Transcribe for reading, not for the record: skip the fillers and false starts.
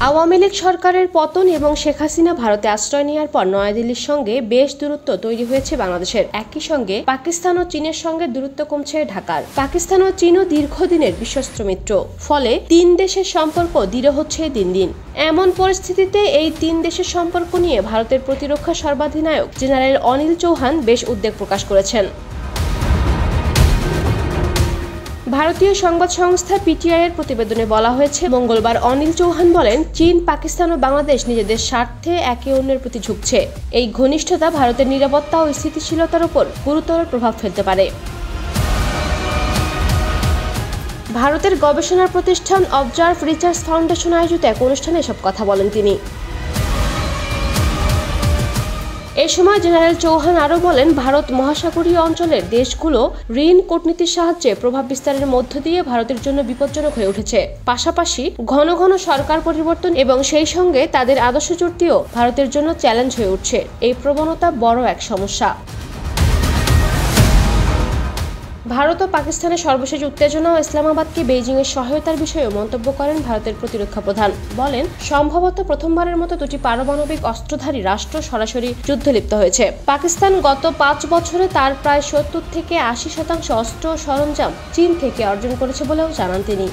আওয়ামী লীগ সরকারের পতন এবং শেখ হাসিনা ভারতে আশ্রয় নেওয়ার পর নয়াদিল্লির সঙ্গে বেশ দূরত্ব তৈরি হয়েছে বাংলাদেশের। একই সঙ্গে পাকিস্তান ও চীনের সঙ্গে দূরত্ব কমছে ঢাকার। পাকিস্তান ও চীনও দীর্ঘদিনের বিশ্বস্ত মিত্র, ফলে তিন দেশের সম্পর্ক দৃঢ় হচ্ছে দিন দিন। এমন পরিস্থিতিতে এই তিন দেশের সম্পর্ক নিয়ে ভারতের প্রতিরক্ষা সর্বাধিনায়ক জেনারেল অনিল চৌহান বেশ উদ্বেগ প্রকাশ করেছেন। ভারতীয় সংবাদ সংস্থা পিটিআই এর প্রতিবেদনে বলা হয়েছে, মঙ্গলবার অনিল চৌহান বলেন, চীন, পাকিস্তান ও বাংলাদেশ নিজেদের স্বার্থে একে অন্যের প্রতি ঝুঁকছে। এই ঘনিষ্ঠতা ভারতের নিরাপত্তা ও স্থিতিশীলতার উপর গুরুতর প্রভাব ফেলতে পারে। ভারতের গবেষণা প্রতিষ্ঠান অবজার্ভ রিসার্চ ফাউন্ডেশন আয়োজিত এক অনুষ্ঠানে এসব কথা বলেন তিনি। এ সময় জেনারেল চৌহান আরও বলেন, ভারত মহাসাগরীয় অঞ্চলের দেশগুলো ঋণ কূটনীতির সাহায্যে প্রভাব বিস্তারের মধ্য দিয়ে ভারতের জন্য বিপজ্জনক হয়ে উঠেছে। পাশাপাশি ঘন ঘন সরকার পরিবর্তন এবং সেই সঙ্গে তাদের আদর্শচ্যুতিও ভারতের জন্য চ্যালেঞ্জ হয়ে উঠছে। এই প্রবণতা বড় এক সমস্যা। ভারত ও পাকিস্তানের সর্বশেষ উত্তেজনা ও ইসলামাবাদকে বেইজিংয়ের সহায়তার বিষয়েও মন্তব্য করেন ভারতের প্রতিরক্ষা প্রধান। বলেন, সম্ভবত প্রথমবারের মতো দুটি পারমাণবিক অস্ত্রধারী রাষ্ট্র সরাসরি যুদ্ধে লিপ্ত হয়েছে। পাকিস্তান গত 5 বছরে তার প্রায় 70 থেকে 80% অস্ত্র ও সরঞ্জাম চীন থেকে অর্জন করেছে বলেও জানান তিনি।